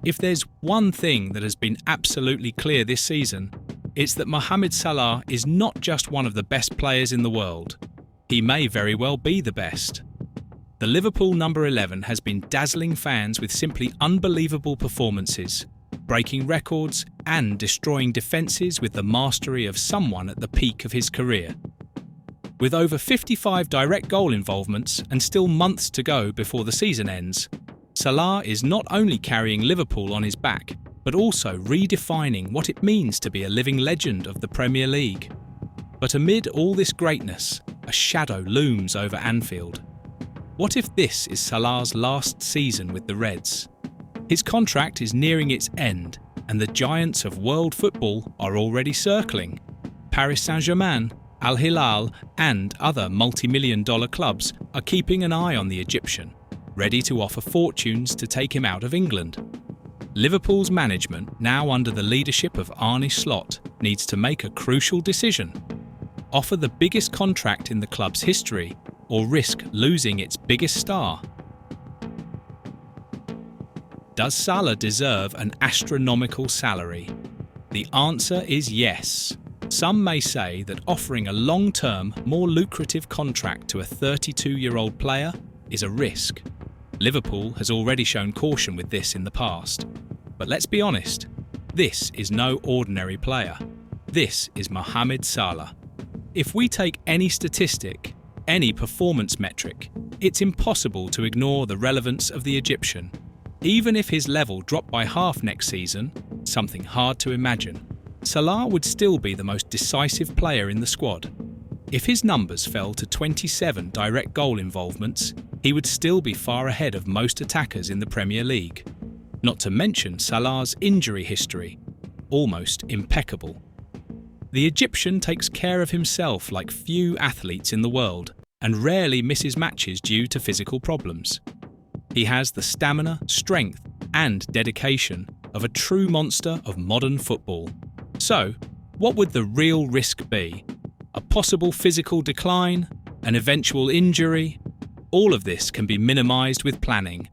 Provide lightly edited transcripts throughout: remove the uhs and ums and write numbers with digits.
If there's one thing that has been absolutely clear this season, it's that Mohamed Salah is not just one of the best players in the world. He may very well be the best. The Liverpool number 11 has been dazzling fans with simply unbelievable performances, breaking records and destroying defences with the mastery of someone at the peak of his career. With over 55 direct goal involvements and still months to go before the season ends, Salah is not only carrying Liverpool on his back, but also redefining what it means to be a living legend of the Premier League. But amid all this greatness, a shadow looms over Anfield. What if this is Salah's last season with the Reds? His contract is nearing its end, and the giants of world football are already circling. Paris Saint-Germain, Al Hilal, and other multi-million-dollar clubs are keeping an eye on the Egyptian, ready to offer fortunes to take him out of England. Liverpool's management, now under the leadership of Arne Slot, needs to make a crucial decision. Offer the biggest contract in the club's history, or risk losing its biggest star? Does Salah deserve an astronomical salary? The answer is yes. Some may say that offering a long-term, more lucrative contract to a 32-year-old player is a risk. Liverpool has already shown caution with this in the past. But let's be honest, this is no ordinary player. This is Mohamed Salah. If we take any statistic, any performance metric, it's impossible to ignore the relevance of the Egyptian. Even if his level dropped by half next season, something hard to imagine, Salah would still be the most decisive player in the squad. If his numbers fell to 27 direct goal involvements, he would still be far ahead of most attackers in the Premier League. Not to mention Salah's injury history, almost impeccable. The Egyptian takes care of himself like few athletes in the world and rarely misses matches due to physical problems. He has the stamina, strength, and dedication of a true monster of modern football. So, what would the real risk be? A possible physical decline? An eventual injury? All of this can be minimised with planning.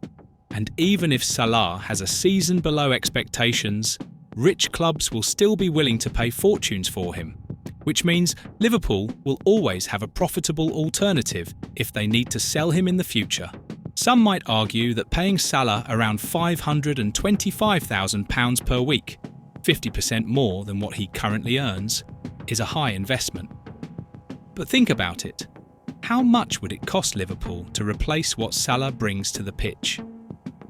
And even if Salah has a season below expectations, rich clubs will still be willing to pay fortunes for him, which means Liverpool will always have a profitable alternative if they need to sell him in the future. Some might argue that paying Salah around £525,000 per week, 50% more than what he currently earns, is a high investment. But think about it. How much would it cost Liverpool to replace what Salah brings to the pitch?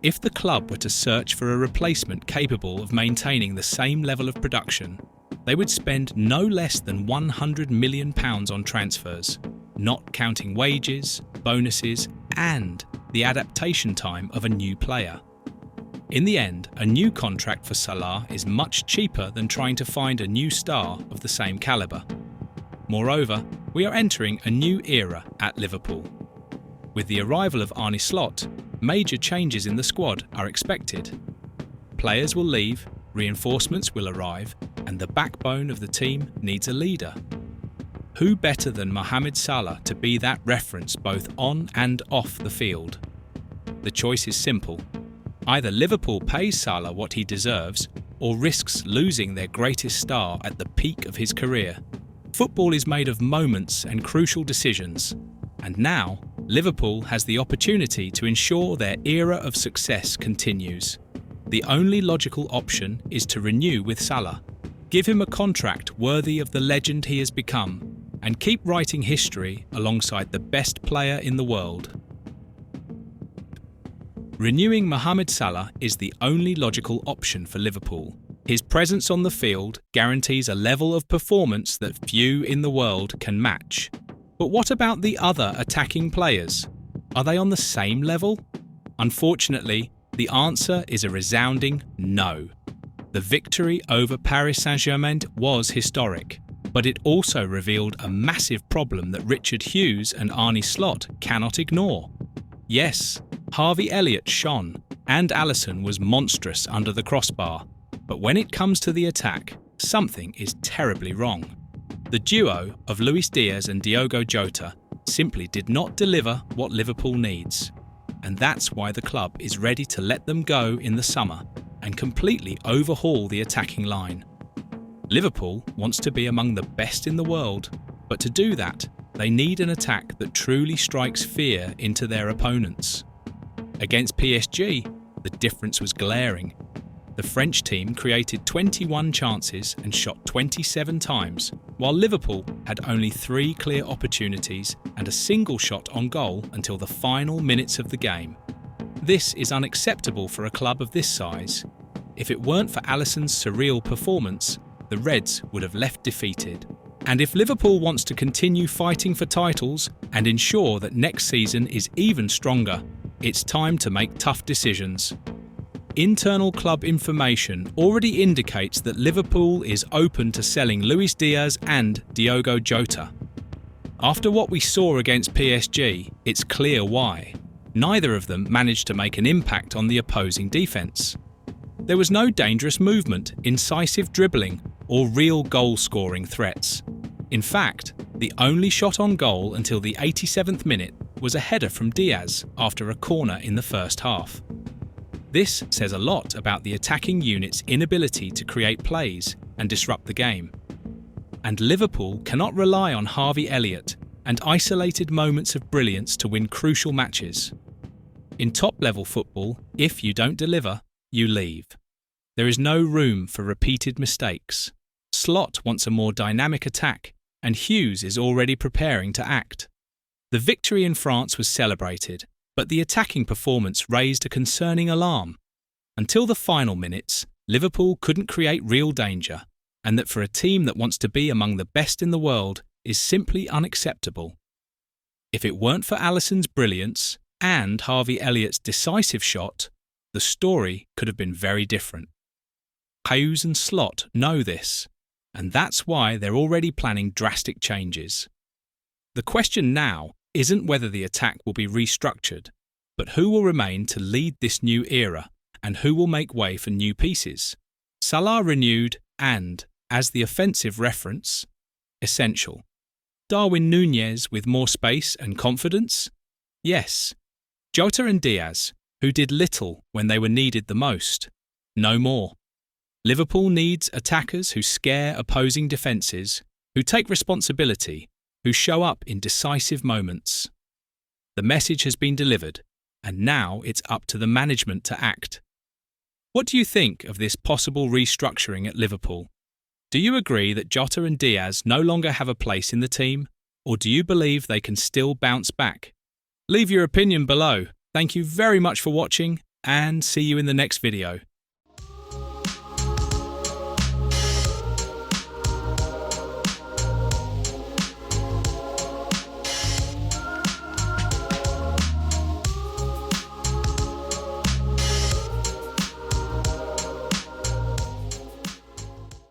If the club were to search for a replacement capable of maintaining the same level of production, they would spend no less than £100 million on transfers, not counting wages, bonuses, and the adaptation time of a new player. In the end, a new contract for Salah is much cheaper than trying to find a new star of the same calibre. Moreover, we are entering a new era at Liverpool. With the arrival of Arne Slot, major changes in the squad are expected. Players will leave, reinforcements will arrive, and the backbone of the team needs a leader. Who better than Mohamed Salah to be that reference both on and off the field? The choice is simple. Either Liverpool pays Salah what he deserves or risks losing their greatest star at the peak of his career. Football is made of moments and crucial decisions, and now Liverpool has the opportunity to ensure their era of success continues. The only logical option is to renew with Salah, give him a contract worthy of the legend he has become, and keep writing history alongside the best player in the world. Renewing Mohamed Salah is the only logical option for Liverpool. His presence on the field guarantees a level of performance that few in the world can match. But what about the other attacking players? Are they on the same level? Unfortunately, the answer is a resounding no. The victory over Paris Saint-Germain was historic, but it also revealed a massive problem that Richard Hughes and Arne Slot cannot ignore. Yes, Harvey Elliott shone, and Alisson was monstrous under the crossbar. But when it comes to the attack, something is terribly wrong. The duo of Luis Diaz and Diogo Jota simply did not deliver what Liverpool needs. And that's why the club is ready to let them go in the summer and completely overhaul the attacking line. Liverpool wants to be among the best in the world, but to do that, they need an attack that truly strikes fear into their opponents. Against PSG, the difference was glaring. The French team created 21 chances and shot 27 times, while Liverpool had only 3 clear opportunities and a single shot on goal until the final minutes of the game. This is unacceptable for a club of this size. If it weren't for Alisson's surreal performance, the Reds would have left defeated. And if Liverpool wants to continue fighting for titles and ensure that next season is even stronger, it's time to make tough decisions. Internal club information already indicates that Liverpool is open to selling Luis Diaz and Diogo Jota. After what we saw against PSG, it's clear why. Neither of them managed to make an impact on the opposing defence. There was no dangerous movement, incisive dribbling, or real goal-scoring threats. In fact, the only shot on goal until the 87th minute was a header from Diaz after a corner in the first half. This says a lot about the attacking unit's inability to create plays and disrupt the game. And Liverpool cannot rely on Harvey Elliott and isolated moments of brilliance to win crucial matches. In top-level football, if you don't deliver, you leave. There is no room for repeated mistakes. Slot wants a more dynamic attack, and Hughes is already preparing to act. The victory in France was celebrated, but the attacking performance raised a concerning alarm. Until the final minutes, Liverpool couldn't create real danger, and that for a team that wants to be among the best in the world is simply unacceptable. If it weren't for Alisson's brilliance and Harvey Elliott's decisive shot, the story could have been very different. Hughes and Slot know this, and that's why they're already planning drastic changes. The question now isn't whether the attack will be restructured, but who will remain to lead this new era and who will make way for new pieces. Salah renewed and, as the offensive reference, essential. Darwin Núñez with more space and confidence? Yes. Jota and Diaz, who did little when they were needed the most? No more. Liverpool needs attackers who scare opposing defences, who take responsibility, who show up in decisive moments. The message has been delivered, and now it's up to the management to act. What do you think of this possible restructuring at Liverpool? Do you agree that Jota and Diaz no longer have a place in the team, or do you believe they can still bounce back? Leave your opinion below. Thank you very much for watching, and see you in the next video.